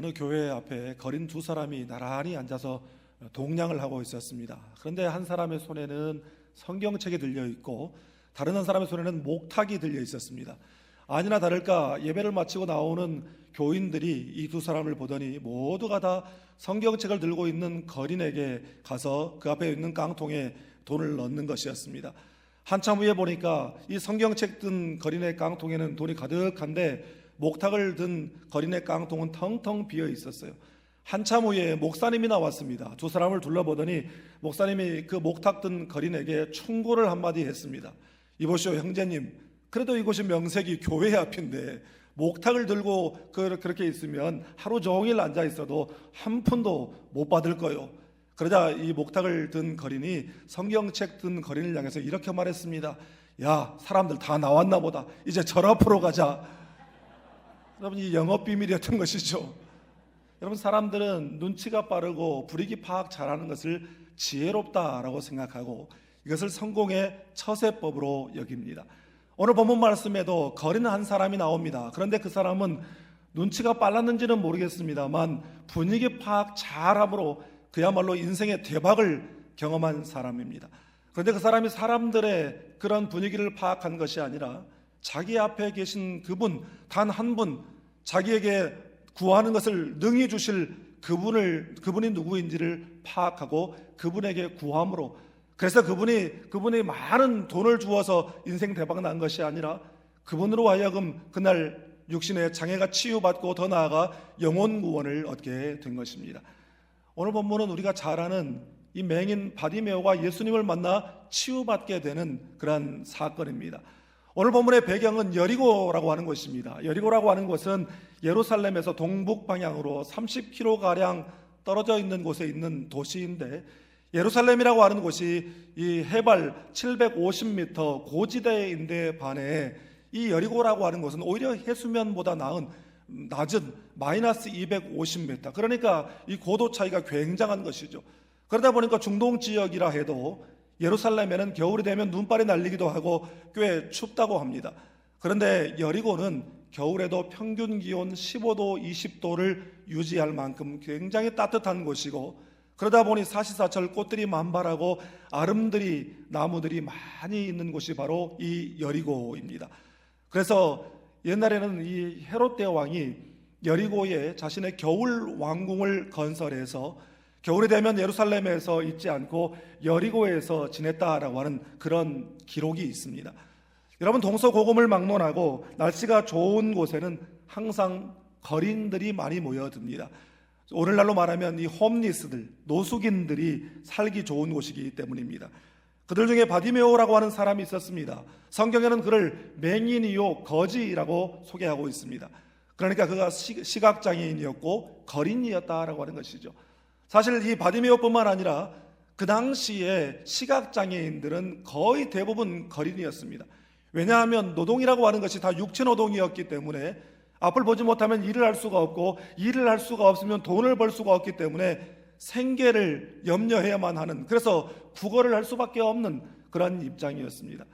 어느 교회 앞에 거린 두 사람이 나란히 앉아서 동냥을 하고 있었습니다. 그런데 한 사람의 손에는 성경책이 들려 있고 다른 한 사람의 손에는 목탁이 들려 있었습니다. 아니나 다를까 예배를 마치고 나오는 교인들이 이 두 사람을 보더니 모두가 다 성경책을 들고 있는 거린에게 가서 그 앞에 있는 깡통에 돈을 넣는 것이었습니다. 한참 후에 보니까 이 성경책 든 거린의 깡통에는 돈이 가득한데 목탁을 든 거린의 깡통은 텅텅 비어 있었어요. 한참 후에 목사님이 나왔습니다. 두 사람을 둘러보더니 목사님이 그 목탁 든 거린에게 충고를 한마디 했습니다. 이보시오 형제님, 그래도 이곳이 명색이 교회 앞인데 목탁을 들고 그렇게 있으면 하루 종일 앉아 있어도 한 푼도 못 받을 거요. 그러자 이 목탁을 든 거린이 성경책 든 거린을 향해서 이렇게 말했습니다. 야, 사람들 다 나왔나 보다. 이제 절 앞으로 가자. 여러분, 이 영업 비밀이었던 것이죠. 여러분, 사람들은 눈치가 빠르고 불이익이 파악 잘하는 것을 지혜롭다라고 생각하고 이것을 성공의 처세법으로 여깁니다. 오늘 본문 말씀에도 거린 한 사람이 나옵니다. 그런데 그 사람은 눈치가 빨랐는지는 모르겠습니다만 분위기 파악 잘함으로 그야말로 인생의 대박을 경험한 사람입니다. 그런데 그 사람이 사람들의 그런 분위기를 파악한 것이 아니라 자기 앞에 계신 그분, 단 한 분, 자기에게 구하는 것을 능히 주실 그분이 누구인지를 파악하고 그분에게 구함으로, 그래서 그분이 많은 돈을 주어서 인생 대박 난 것이 아니라 그분으로 하여금 그날 육신의 장애가 치유받고 더 나아가 영혼 구원을 얻게 된 것입니다. 오늘 본문은 우리가 잘 아는 이 맹인 바디메오가 예수님을 만나 치유받게 되는 그러한 사건입니다. 오늘 본문의 배경은 여리고라고 하는 곳입니다. 여리고라고 하는 곳은 예루살렘에서 동북 방향으로 30km가량 떨어져 있는 곳에 있는 도시인데, 예루살렘이라고 하는 곳이 이 해발 750m 고지대인데 반해 이 여리고라고 하는 곳은 오히려 해수면보다 낮은 마이너스 250m, 그러니까 이 고도 차이가 굉장한 것이죠. 그러다 보니까 중동 지역이라 해도 예루살렘에는 겨울이 되면 눈발이 날리기도 하고 꽤 춥다고 합니다. 그런데 여리고는 겨울에도 평균 기온 15도, 20도를 유지할 만큼 굉장히 따뜻한 곳이고, 그러다 보니 사시사철 꽃들이 만발하고 아름드리 나무들이 많이 있는 곳이 바로 이 여리고입니다. 그래서 옛날에는 이 헤롯 대왕이 여리고에 자신의 겨울 왕궁을 건설해서 겨울이 되면 예루살렘에서 있지 않고 여리고에서 지냈다라고 하는 그런 기록이 있습니다. 여러분, 동서고금을 막론하고 날씨가 좋은 곳에는 항상 거린들이 많이 모여듭니다. 오늘날로 말하면 이 홈리스들, 노숙인들이 살기 좋은 곳이기 때문입니다. 그들 중에 바디메오라고 하는 사람이 있었습니다. 성경에는 그를 맹인이요 거지라고 소개하고 있습니다. 그러니까 그가 시각장애인이었고 거린이었다라고 하는 것이죠. 사실 이 바디메오뿐만 아니라 그 당시에 시각장애인들은 거의 대부분 거린이었습니다. 왜냐하면 노동이라고 하는 것이 다 육체노동이었기 때문에 앞을 보지 못하면 일을 할 수가 없고, 일을 할 수가 없으면 돈을 벌 수가 없기 때문에 생계를 염려해야만 하는, 그래서 구걸을 할 수밖에 없는 그런 입장이었습니다.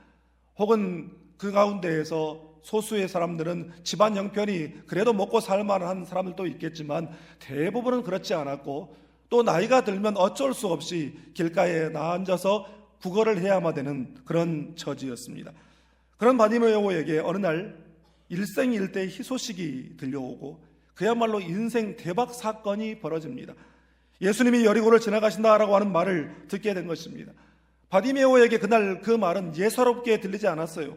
혹은 그 가운데에서 소수의 사람들은 집안 형편이 그래도 먹고 살만한 사람들도 있겠지만 대부분은 그렇지 않았고, 또 나이가 들면 어쩔 수 없이 길가에 나앉아서 구걸을 해야만 되는 그런 처지였습니다. 그런 바디메오에게 어느 날 일생일대 희소식이 들려오고 그야말로 인생 대박 사건이 벌어집니다. 예수님이 여리고를 지나가신다라고 하는 말을 듣게 된 것입니다. 바디메오에게 그날 그 말은 예사롭게 들리지 않았어요.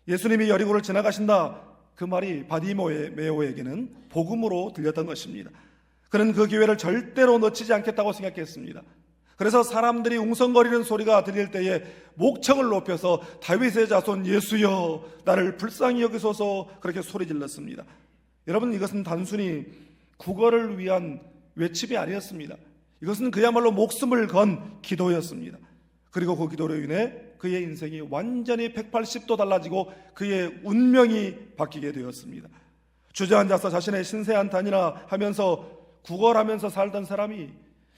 예수님이 여리고를 지나가신다, 그 말이 바디메오에게는 복음으로 들렸던 것입니다. 그는 그 기회를 절대로 놓치지 않겠다고 생각했습니다. 그래서 사람들이 웅성거리는 소리가 들릴 때에 목청을 높여서 다윗의 자손 예수여 나를 불쌍히 여기소서 그렇게 소리 질렀습니다. 여러분, 이것은 단순히 국어를 위한 외침이 아니었습니다. 이것은 그야말로 목숨을 건 기도였습니다. 그리고 그 기도로 인해 그의 인생이 완전히 180도 달라지고 그의 운명이 바뀌게 되었습니다. 주저앉아서 자신의 신세한탄이나 하면서 구걸하면서 살던 사람이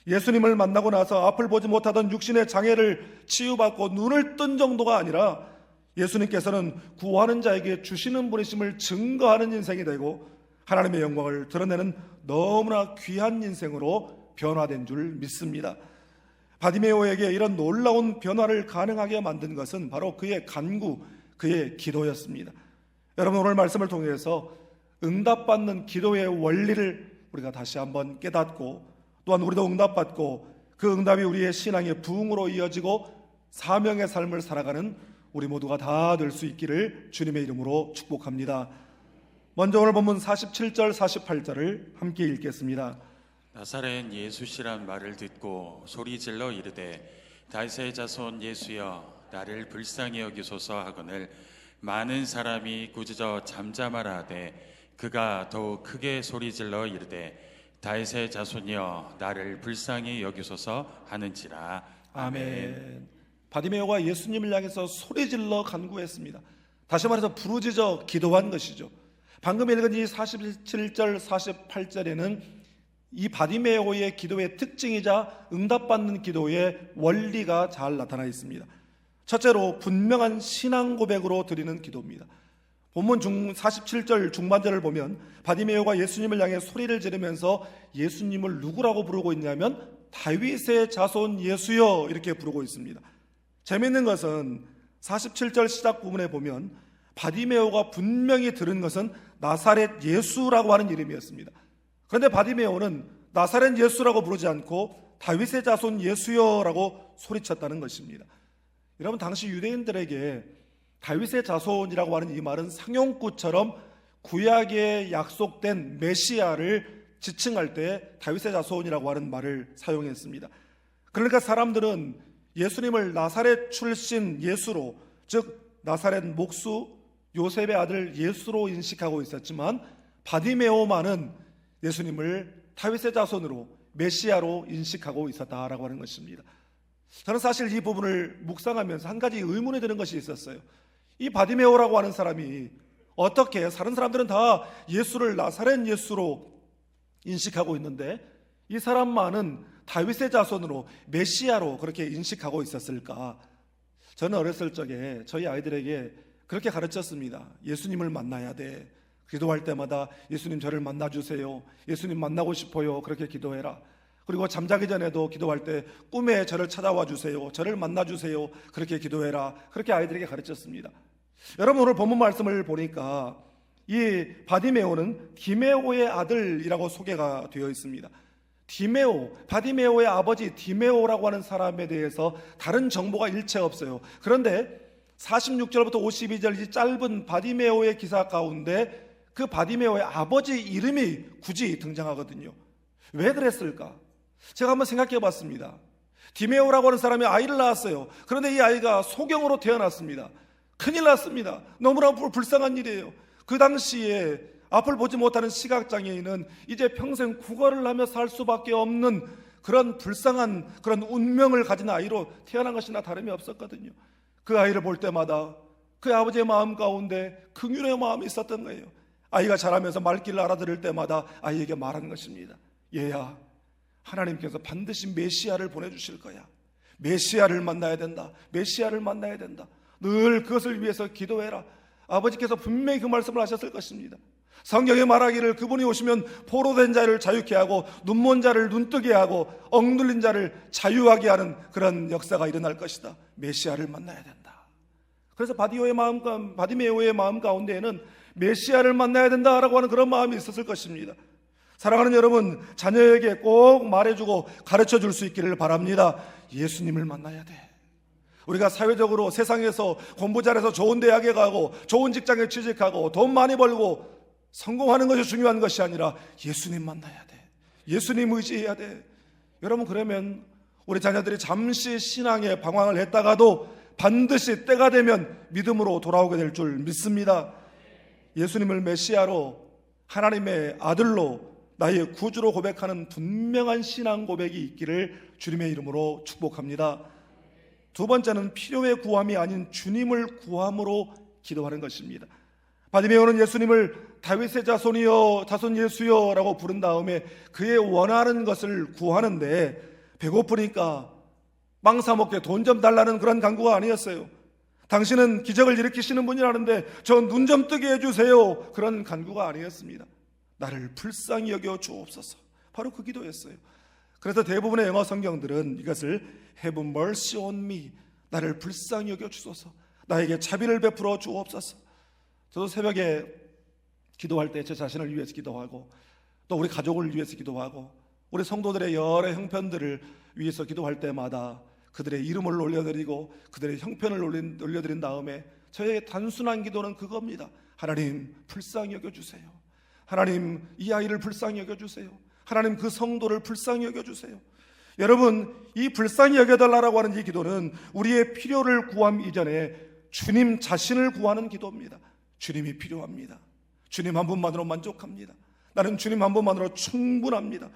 예수님을 만나고 나서 앞을 보지 못하던 육신의 장애를 치유받고 눈을 뜬 정도가 아니라 예수님께서는 구하는 자에게 주시는 분이심을 증거하는 인생이 되고, 하나님의 영광을 드러내는 너무나 귀한 인생으로 변화된 줄 믿습니다. 바디메오에게 이런 놀라운 변화를 가능하게 만든 것은 바로 그의 간구, 그의 기도였습니다. 여러분, 오늘 말씀을 통해서 응답받는 기도의 원리를 우리가 다시 한번 깨닫고, 또한 우리도 응답받고 그 응답이 우리의 신앙의 부흥으로 이어지고 사명의 삶을 살아가는 우리 모두가 다 될 수 있기를 주님의 이름으로 축복합니다. 먼저 오늘 본문 47절 48절을 함께 읽겠습니다. 나사렛 예수시란 말을 듣고 소리질러 이르되 다윗의 자손 예수여 나를 불쌍히 여기소서 하거늘 많은 사람이 꾸짖어 잠잠하라 하되 그가 더욱 크게 소리질러 이르되 다윗의 자손이여 나를 불쌍히 여기소서 하는지라. 아멘. 바디메오가 예수님을 향해서 소리질러 간구했습니다. 다시 말해서 부르짖어 기도한 것이죠. 방금 읽은 이 47절 48절에는 이 바디메오의 기도의 특징이자 응답받는 기도의 원리가 잘 나타나 있습니다. 첫째로 분명한 신앙 고백으로 드리는 기도입니다. 본문 47절 중반절을 보면 바디메오가 예수님을 향해 소리를 지르면서 예수님을 누구라고 부르고 있냐면 다윗의 자손 예수여 이렇게 부르고 있습니다. 재미있는 것은 47절 시작 부분에 보면 바디메오가 분명히 들은 것은 나사렛 예수라고 하는 이름이었습니다. 그런데 바디메오는 나사렛 예수라고 부르지 않고 다윗의 자손 예수여라고 소리쳤다는 것입니다. 여러분, 당시 유대인들에게 다윗의 자손이라고 하는 이 말은 상용구처럼 구약에 약속된 메시아를 지칭할 때 다윗의 자손이라고 하는 말을 사용했습니다. 그러니까 사람들은 예수님을 나사렛 출신 예수로, 즉 나사렛 목수 요셉의 아들 예수로 인식하고 있었지만 바디메오만은 예수님을 다윗의 자손으로 메시아로 인식하고 있었다라고 하는 것입니다. 저는 사실 이 부분을 묵상하면서 한 가지 의문이 드는 것이 있었어요. 이 바디메오라고 하는 사람이 어떻게 다른 사람들은 다 예수를 나사렛 예수로 인식하고 있는데 이 사람만은 다윗의 자손으로 메시아로 그렇게 인식하고 있었을까? 저는 어렸을 적에 저희 아이들에게 그렇게 가르쳤습니다. 예수님을 만나야 돼. 기도할 때마다 예수님 저를 만나주세요. 예수님 만나고 싶어요. 그렇게 기도해라. 그리고 잠자기 전에도 기도할 때 꿈에 저를 찾아와 주세요. 저를 만나주세요. 그렇게 기도해라. 그렇게 아이들에게 가르쳤습니다. 여러분, 오늘 본문 말씀을 보니까 이 바디메오는 디메오의 아들이라고 소개가 되어 있습니다. 디메오, 바디메오의 아버지 디메오라고 하는 사람에 대해서 다른 정보가 일체 없어요. 그런데 46절부터 52절 이 짧은 바디메오의 기사 가운데 그 바디메오의 아버지 이름이 굳이 등장하거든요. 왜 그랬을까? 제가 한번 생각해 봤습니다. 디메오라고 하는 사람이 아이를 낳았어요. 그런데 이 아이가 소경으로 태어났습니다. 큰일 났습니다. 너무나 불쌍한 일이에요. 그 당시에 앞을 보지 못하는 시각장애인은 이제 평생 구걸을 하며 살 수밖에 없는 그런 불쌍한 그런 운명을 가진 아이로 태어난 것이나 다름이 없었거든요. 그 아이를 볼 때마다 그 아버지의 마음 가운데 긍휼의 마음이 있었던 거예요. 아이가 자라면서 말귀를 알아들을 때마다 아이에게 말한 것입니다. 얘야, 하나님께서 반드시 메시아를 보내주실 거야. 메시아를 만나야 된다. 메시아를 만나야 된다. 늘 그것을 위해서 기도해라. 아버지께서 분명히 그 말씀을 하셨을 것입니다. 성경에 말하기를 그분이 오시면 포로된 자를 자유케 하고 눈먼 자를 눈뜨게 하고 억눌린 자를 자유하게 하는 그런 역사가 일어날 것이다. 메시아를 만나야 된다. 그래서 바디메오의 마음 가운데에는 메시아를 만나야 된다라고 하는 그런 마음이 있었을 것입니다. 사랑하는 여러분, 자녀에게 꼭 말해주고 가르쳐줄 수 있기를 바랍니다. 예수님을 만나야 돼. 우리가 사회적으로 세상에서 공부 잘해서 좋은 대학에 가고 좋은 직장에 취직하고 돈 많이 벌고 성공하는 것이 중요한 것이 아니라 예수님 만나야 돼. 예수님 의지해야 돼. 여러분, 그러면 우리 자녀들이 잠시 신앙에 방황을 했다가도 반드시 때가 되면 믿음으로 돌아오게 될 줄 믿습니다. 예수님을 메시아로, 하나님의 아들로, 나의 구주로 고백하는 분명한 신앙 고백이 있기를 주님의 이름으로 축복합니다. 두 번째는 필요의 구함이 아닌 주님을 구함으로 기도하는 것입니다. 바디메오는 예수님을 다윗의 자손이여, 자손 예수여 라고 부른 다음에 그의 원하는 것을 구하는데 배고프니까 빵 사 먹게 돈 좀 달라는 그런 간구가 아니었어요. 당신은 기적을 일으키시는 분이라는데 저 눈 좀 뜨게 해주세요, 그런 간구가 아니었습니다. 나를 불쌍히 여겨 주옵소서. 바로 그 기도였어요. 그래서 대부분의 영어 성경들은 이것을 Have mercy on me, 나를 불쌍히 여겨 주소서, 나에게 자비를 베풀어 주옵소서. 저도 새벽에 기도할 때 제 자신을 위해서 기도하고 또 우리 가족을 위해서 기도하고 우리 성도들의 여러 형편들을 위해서 기도할 때마다 그들의 이름을 올려드리고 그들의 형편을 올려드린 다음에 저의 단순한 기도는 그겁니다. 하나님 불쌍히 여겨주세요. 하나님 이 아이를 불쌍히 여겨주세요. 하나님 그 성도를 불쌍히 여겨주세요. 여러분, 이 불쌍히 여겨달라고 하는 이 기도는 우리의 필요를 구함 이전에 주님 자신을 구하는 기도입니다. 주님이 필요합니다. 주님 한 분만으로 만족합니다. 나는 주님 한 분만으로 충분합니다.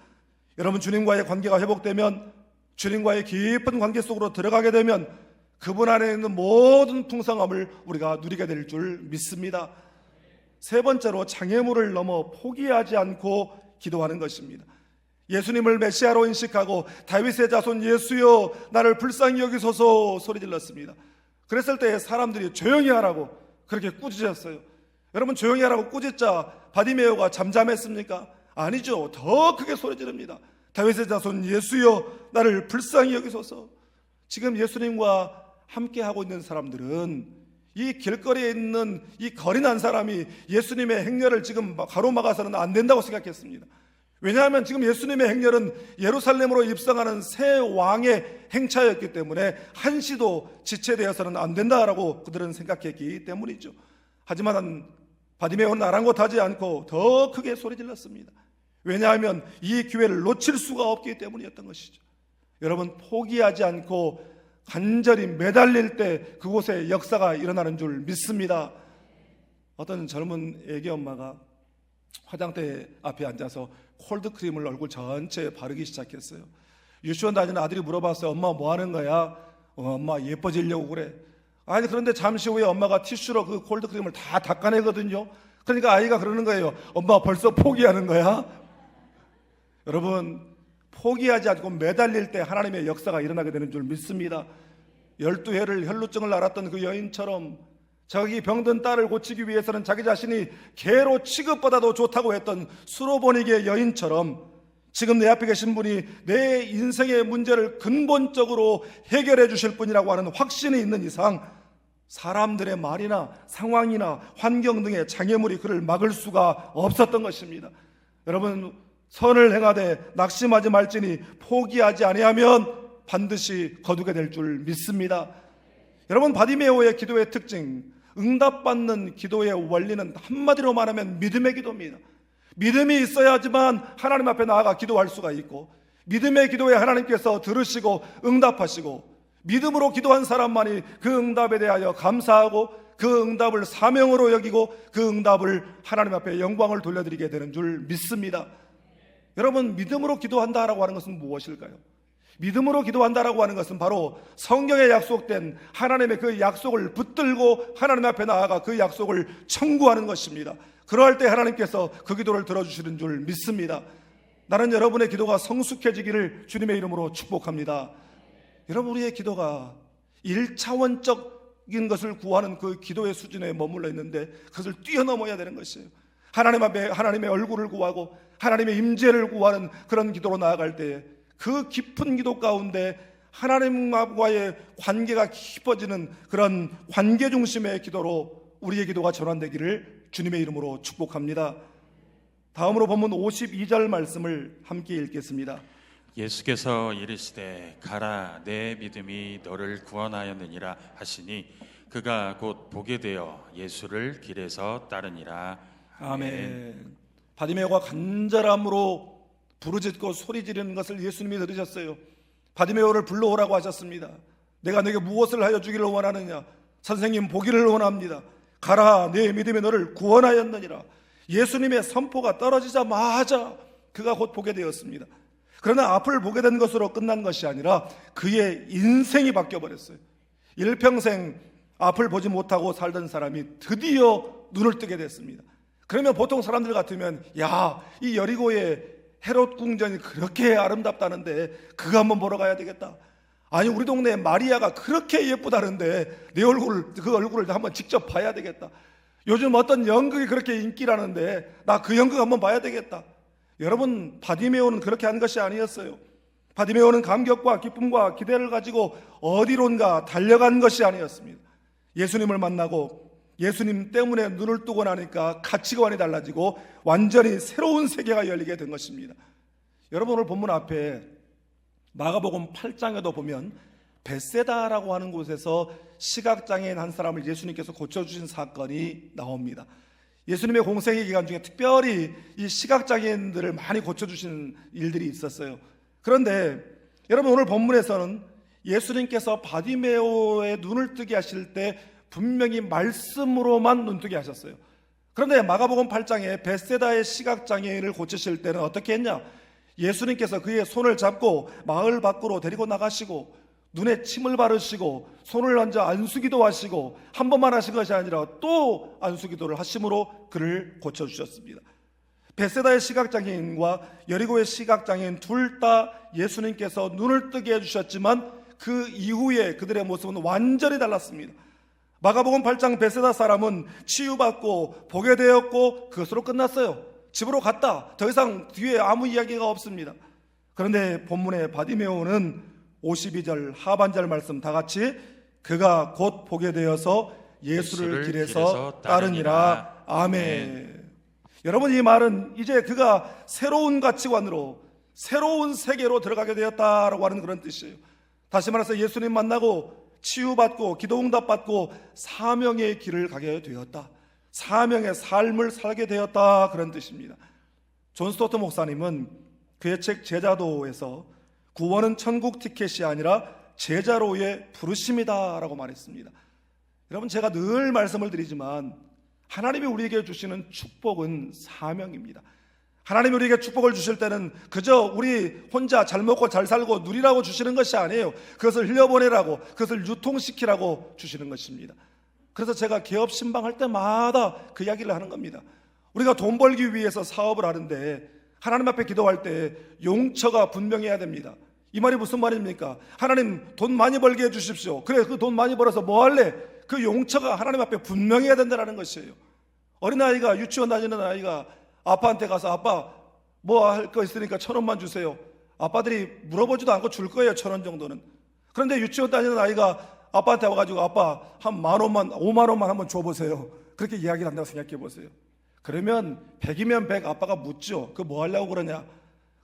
여러분, 주님과의 관계가 회복되면, 주님과의 깊은 관계 속으로 들어가게 되면 그분 안에 있는 모든 풍성함을 우리가 누리게 될 줄 믿습니다. 세 번째로 장애물을 넘어 포기하지 않고 기도하는 것입니다. 예수님을 메시아로 인식하고 다윗의 자손 예수여 나를 불쌍히 여기소서 소리 질렀습니다. 그랬을 때 사람들이 조용히 하라고 그렇게 꾸짖었어요. 여러분, 조용히 하라고 꾸짖자 바디메오가 잠잠했습니까? 아니죠. 더 크게 소리 지릅니다. 다윗의 자손 예수여 나를 불쌍히 여기소서. 지금 예수님과 함께 하고 있는 사람들은 이 길거리에 있는 이 거리 난 사람이 예수님의 행렬을 지금 가로막아서는 안 된다고 생각했습니다. 왜냐하면 지금 예수님의 행렬은 예루살렘으로 입성하는 새 왕의 행차였기 때문에 한시도 지체되어서는 안 된다라고 그들은 생각했기 때문이죠. 하지만 바디메오는 아랑곳하지 않고 더 크게 소리 질렀습니다. 왜냐하면 이 기회를 놓칠 수가 없기 때문이었던 것이죠. 여러분, 포기하지 않고 간절히 매달릴 때 그곳에 역사가 일어나는 줄 믿습니다. 어떤 젊은 애기 엄마가 화장대 앞에 앉아서 콜드크림을 얼굴 전체에 바르기 시작했어요. 유치원 다니는 아들이 물어봤어요. 엄마 뭐 하는 거야? 엄마 예뻐지려고 그래. 아니, 그런데 잠시 후에 엄마가 티슈로 그 콜드크림을 다 닦아내거든요. 그러니까 아이가 그러는 거예요. 엄마 벌써 포기하는 거야? 여러분, 포기하지 않고 매달릴 때 하나님의 역사가 일어나게 되는 줄 믿습니다. 12해를 혈루증을 앓았던 그 여인처럼 자기 병든 딸을 고치기 위해서는 자기 자신이 개로 취급보다도 좋다고 했던 수로보니게 여인처럼 지금 내 앞에 계신 분이 내 인생의 문제를 근본적으로 해결해 주실 분이라고 하는 확신이 있는 이상 사람들의 말이나 상황이나 환경 등의 장애물이 그를 막을 수가 없었던 것입니다. 여러분, 선을 행하되 낙심하지 말지니 포기하지 아니하면 반드시 거두게 될 줄 믿습니다. 여러분, 바디메오의 기도의 특징, 응답받는 기도의 원리는 한마디로 말하면 믿음의 기도입니다. 믿음이 있어야지만 하나님 앞에 나아가 기도할 수가 있고, 믿음의 기도에 하나님께서 들으시고 응답하시고, 믿음으로 기도한 사람만이 그 응답에 대하여 감사하고 그 응답을 사명으로 여기고 그 응답을 하나님 앞에 영광을 돌려드리게 되는 줄 믿습니다. 여러분, 믿음으로 기도한다라고 하는 것은 무엇일까요? 믿음으로 기도한다라고 하는 것은 바로 성경에 약속된 하나님의 그 약속을 붙들고 하나님 앞에 나아가 그 약속을 청구하는 것입니다. 그러할 때 하나님께서 그 기도를 들어주시는 줄 믿습니다. 나는 여러분의 기도가 성숙해지기를 주님의 이름으로 축복합니다. 여러분, 우리의 기도가 1차원적인 것을 구하는 그 기도의 수준에 머물러 있는데 그것을 뛰어넘어야 되는 것이에요. 하나님 앞에 하나님의 얼굴을 구하고 하나님의 임재를 구하는 그런 기도로 나아갈 때에 그 깊은 기도 가운데 하나님과의 관계가 깊어지는 그런 관계 중심의 기도로 우리의 기도가 전환되기를 주님의 이름으로 축복합니다. 다음으로 본문 52절 말씀을 함께 읽겠습니다. 예수께서 이르시되 가라 내 믿음이 너를 구원하였느니라 하시니 그가 곧 보게 되어 예수를 길에서 따르니라. 아멘. 바디메오가 간절함으로 부르짖고 소리 지르는 것을 예수님이 들으셨어요. 바디메오를 불러오라고 하셨습니다. 내가 내게 무엇을 하여 주기를 원하느냐? 선생님, 보기를 원합니다. 가라, 내 믿음이 너를 구원하였느니라. 예수님의 선포가 떨어지자마자 그가 곧 보게 되었습니다. 그러나 앞을 보게 된 것으로 끝난 것이 아니라 그의 인생이 바뀌어버렸어요. 일평생 앞을 보지 못하고 살던 사람이 드디어 눈을 뜨게 됐습니다. 그러면 보통 사람들 같으면 야, 이 여리고의 헤롯 궁전이 그렇게 아름답다는데 그거 한번 보러 가야 되겠다. 아니, 우리 동네 마리아가 그렇게 예쁘다는데 내 얼굴을, 그 얼굴을 한번 직접 봐야 되겠다. 요즘 어떤 연극이 그렇게 인기라는데 나 그 연극 한번 봐야 되겠다. 여러분, 바디메오는 그렇게 한 것이 아니었어요. 바디메오는 감격과 기쁨과 기대를 가지고 어디론가 달려간 것이 아니었습니다. 예수님을 만나고 예수님 때문에 눈을 뜨고 나니까 가치관이 달라지고 완전히 새로운 세계가 열리게 된 것입니다. 여러분, 오늘 본문 앞에 마가복음 8장에도 보면 벳세다라고 하는 곳에서 시각장애인 한 사람을 예수님께서 고쳐주신 사건이 나옵니다. 예수님의 공생의 기간 중에 특별히 이 시각장애인들을 많이 고쳐주신 일들이 있었어요. 그런데 여러분, 오늘 본문에서는 예수님께서 바디메오의 눈을 뜨게 하실 때 분명히 말씀으로만 눈뜨게 하셨어요. 그런데 마가복음 8장에 벳세다의 시각장애인을 고치실 때는 어떻게 했냐? 예수님께서 그의 손을 잡고 마을 밖으로 데리고 나가시고 눈에 침을 바르시고 손을 얹어 안수기도 하시고 한 번만 하신 것이 아니라 또 안수기도를 하심으로 그를 고쳐주셨습니다. 벳세다의 시각장애인과 여리고의 시각장애인 둘 다 예수님께서 눈을 뜨게 해주셨지만 그 이후에 그들의 모습은 완전히 달랐습니다. 마가복음 8장 벳세다 사람은 치유받고 보게 되었고 그것으로 끝났어요. 집으로 갔다. 더 이상 뒤에 아무 이야기가 없습니다. 그런데 본문의 바디메오는 52절 하반절 말씀 다 같이 그가 곧 보게 되어서 예수를 길에서 따르니라. 아멘. 여러분, 이 말은 이제 그가 새로운 가치관으로 새로운 세계로 들어가게 되었다라고 하는 그런 뜻이에요. 다시 말해서 예수님 만나고 치유받고 기도응답받고 사명의 길을 가게 되었다. 사명의 삶을 살게 되었다, 그런 뜻입니다. 존 스토트 목사님은 그의 책 제자도에서 구원은 천국 티켓이 아니라 제자로의 부르심이다 라고 말했습니다. 여러분, 제가 늘 말씀을 드리지만 하나님이 우리에게 주시는 축복은 사명입니다. 하나님이 우리에게 축복을 주실 때는 그저 우리 혼자 잘 먹고 잘 살고 누리라고 주시는 것이 아니에요. 그것을 흘려보내라고, 그것을 유통시키라고 주시는 것입니다. 그래서 제가 개업 신방할 때마다 그 이야기를 하는 겁니다. 우리가 돈 벌기 위해서 사업을 하는데 하나님 앞에 기도할 때 용처가 분명해야 됩니다. 이 말이 무슨 말입니까? 하나님, 돈 많이 벌게 해주십시오. 그래, 그 돈 많이 벌어서 뭐 할래? 그 용처가 하나님 앞에 분명해야 된다는 것이에요. 어린아이가, 유치원 다니는 아이가 아빠한테 가서 아빠 뭐 할 거 있으니까 1,000원만 주세요. 아빠들이 물어보지도 않고 줄 거예요. 1,000원 정도는. 그런데 유치원 다니는 아이가 아빠한테 와가지고 아빠 한 10,000원만 50,000원만 한번 줘보세요. 그렇게 이야기를 한다고 생각해 보세요. 그러면 100이면 100 아빠가 묻죠. 그 뭐 하려고 그러냐.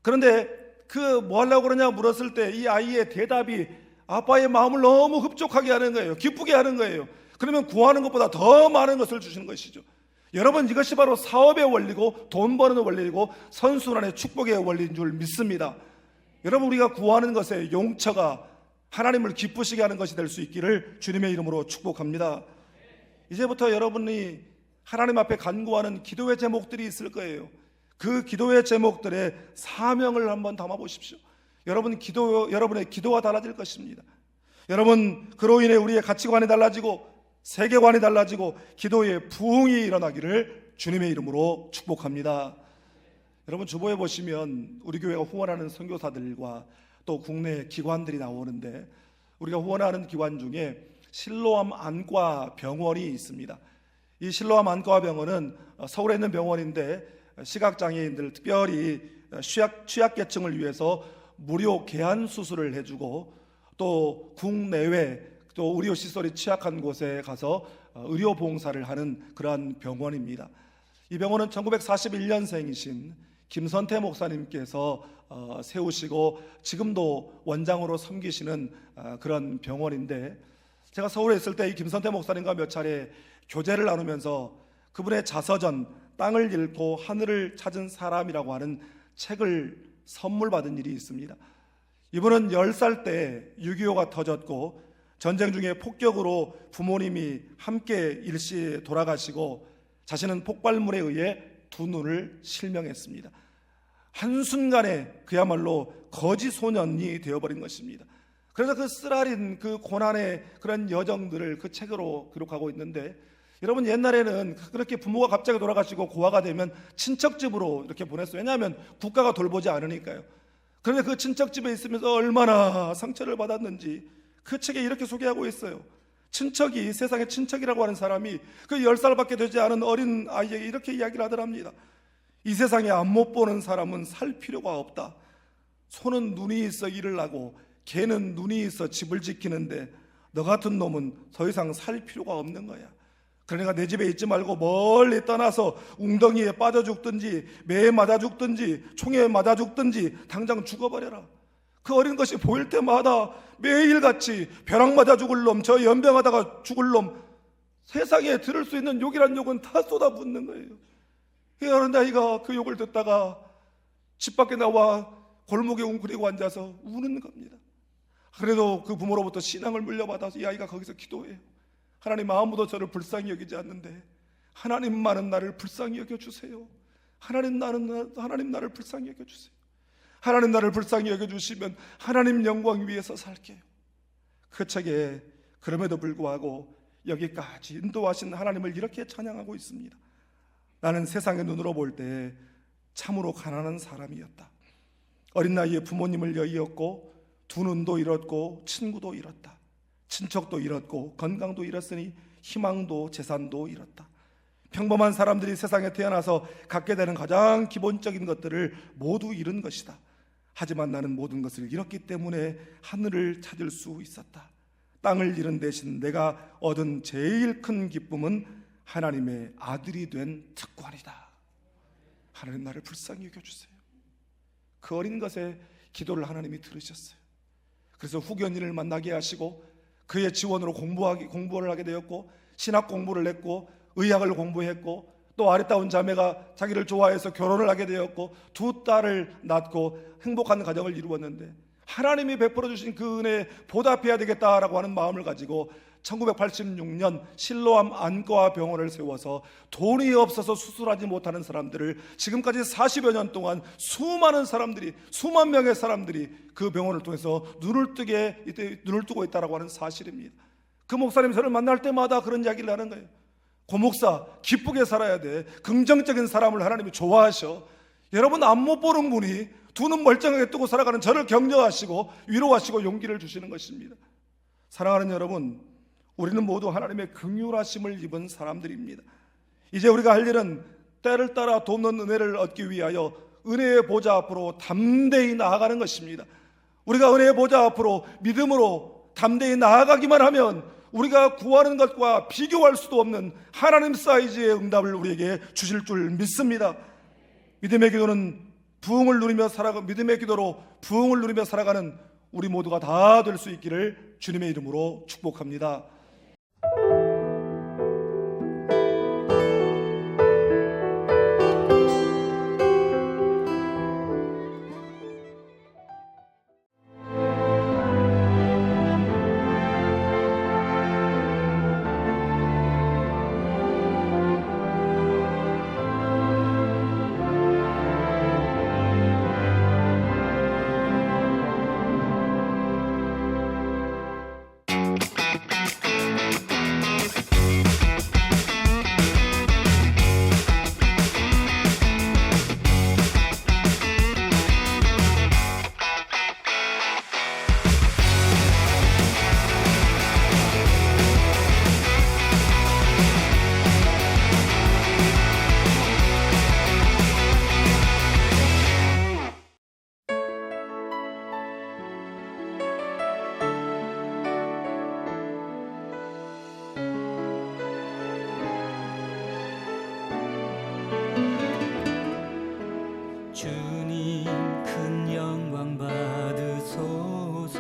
그런데 그 뭐 하려고 그러냐 물었을 때 이 아이의 대답이 아빠의 마음을 너무 흡족하게 하는 거예요. 기쁘게 하는 거예요. 그러면 구하는 것보다 더 많은 것을 주시는 것이죠. 여러분, 이것이 바로 사업의 원리고 돈 버는 원리고 선순환의 축복의 원리인 줄 믿습니다. 여러분, 우리가 구하는 것에 용처가 하나님을 기쁘시게 하는 것이 될 수 있기를 주님의 이름으로 축복합니다. 이제부터 여러분이 하나님 앞에 간구하는 기도의 제목들이 있을 거예요. 그 기도의 제목들의 사명을 한번 담아 보십시오. 여러분의 기도가 달라질 것입니다. 여러분, 그로 인해 우리의 가치관이 달라지고 세계관이 달라지고 기도의 부흥이 일어나기를 주님의 이름으로 축복합니다. 여러분, 주보에 보시면 우리 교회가 후원하는 선교사들과 또 국내 기관들이 나오는데 우리가 후원하는 기관 중에 실로암 안과 병원이 있습니다. 이 실로암 안과 병원은 서울에 있는 병원인데 시각장애인들, 특별히 취약계층을 위해서 무료 개안 수술을 해주고 또 국내외 또 의료시설이 취약한 곳에 가서 의료 봉사를 하는 그러한 병원입니다. 이 병원은 1941년생이신 김선태 목사님께서 세우시고 지금도 원장으로 섬기시는 그런 병원인데, 제가 서울에 있을 때 이 김선태 목사님과 몇 차례 교제를 나누면서 그분의 자서전 땅을 잃고 하늘을 찾은 사람이라고 하는 책을 선물 받은 일이 있습니다. 이분은 10살 때 6.25가 터졌고 전쟁 중에 폭격으로 부모님이 함께 일시에 돌아가시고 자신은 폭발물에 의해 두 눈을 실명했습니다. 한순간에 그야말로 거지 소년이 되어버린 것입니다. 그래서 그 쓰라린 그 고난의 그런 여정들을 그 책으로 기록하고 있는데, 여러분, 옛날에는 그렇게 부모가 갑자기 돌아가시고 고아가 되면 친척집으로 이렇게 보냈어요. 왜냐하면 국가가 돌보지 않으니까요. 그런데 그 친척집에 있으면서 얼마나 상처를 받았는지 그 책에 이렇게 소개하고 있어요. 친척이, 세상에 친척이라고 하는 사람이 그 10살밖에 되지 않은 어린 아이에게 이렇게 이야기를 하더랍니다. 이 세상에 안 못 보는 사람은 살 필요가 없다. 소는 눈이 있어 일을 하고 개는 눈이 있어 집을 지키는데 너 같은 놈은 더 이상 살 필요가 없는 거야. 그러니까 내 집에 있지 말고 멀리 떠나서 웅덩이에 빠져 죽든지 매에 맞아 죽든지 총에 맞아 죽든지 당장 죽어버려라. 그 어린 것이 보일 때마다 매일같이 벼락 맞아 죽을 놈, 저 연병하다가 죽을 놈, 세상에 들을 수 있는 욕이란 욕은 다 쏟아붓는 거예요. 그 어린 아이가 그 욕을 듣다가 집 밖에 나와 골목에 웅크리고 앉아서 우는 겁니다. 그래도 그 부모로부터 신앙을 물려받아서 이 아이가 거기서 기도해요. 하나님, 아무도 저를 불쌍히 여기지 않는데 하나님만은 나를 불쌍히 여겨주세요. 하나님 나를 불쌍히 여겨주세요. 하나님 나를 불쌍히 여겨주시면 하나님 영광 위에서 살게요. 그 책에 그럼에도 불구하고 여기까지 인도하신 하나님을 이렇게 찬양하고 있습니다. 나는 세상의 눈으로 볼 때 참으로 가난한 사람이었다. 어린 나이에 부모님을 잃었고 두 눈도 잃었고 친구도 잃었다. 친척도 잃었고 건강도 잃었으니 희망도 재산도 잃었다. 평범한 사람들이 세상에 태어나서 갖게 되는 가장 기본적인 것들을 모두 잃은 것이다. 하지만 나는 모든 것을 잃었기 때문에 하늘을 찾을 수 있었다. 땅을 잃은 대신 내가 얻은 제일 큰 기쁨은 하나님의 아들이 된 특권이다. 하나님, 나를 불쌍히 여겨주세요. 그 어린 것의 기도를 하나님이 들으셨어요. 그래서 후견인을 만나게 하시고 그의 지원으로 공부를 하게 되었고 신학 공부를 했고 의학을 공부했고 또 아리따운 자매가 자기를 좋아해서 결혼을 하게 되었고 두 딸을 낳고 행복한 가정을 이루었는데 하나님이 베풀어 주신 그 은혜에 보답해야 되겠다라고 하는 마음을 가지고 1986년 실로암 안과 병원을 세워서 돈이 없어서 수술하지 못하는 사람들을 지금까지 40여 년 동안 수만 명의 사람들이 그 병원을 통해서 눈을 뜨고 있다라고 하는 사실입니다. 그 목사님 저를 만날 때마다 그런 이야기를 하는 거예요. 고 목사, 기쁘게 살아야 돼. 긍정적인 사람을 하나님이 좋아하셔. 여러분, 안 못 보는 분이 두 눈 멀쩡하게 뜨고 살아가는 저를 격려하시고 위로하시고 용기를 주시는 것입니다. 사랑하는 여러분, 우리는 모두 하나님의 긍휼하심을 입은 사람들입니다. 이제 우리가 할 일은 때를 따라 돕는 은혜를 얻기 위하여 은혜의 보좌 앞으로 담대히 나아가는 것입니다. 우리가 은혜의 보좌 앞으로 믿음으로 담대히 나아가기만 하면 우리가 구하는 것과 비교할 수도 없는 하나님 사이즈의 응답을 우리에게 주실 줄 믿습니다. 믿음의 기도는 믿음의 기도로 부흥을 누리며 살아가는 우리 모두가 다 될 수 있기를 주님의 이름으로 축복합니다. 주님 큰 영광 받으소서.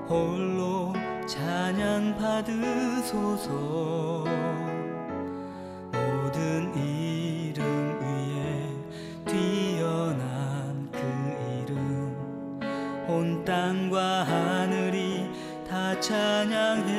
홀로 찬양 받으소서. 모든 이름 위에 뛰어난 그 이름 온 땅과 하늘이 다 찬양해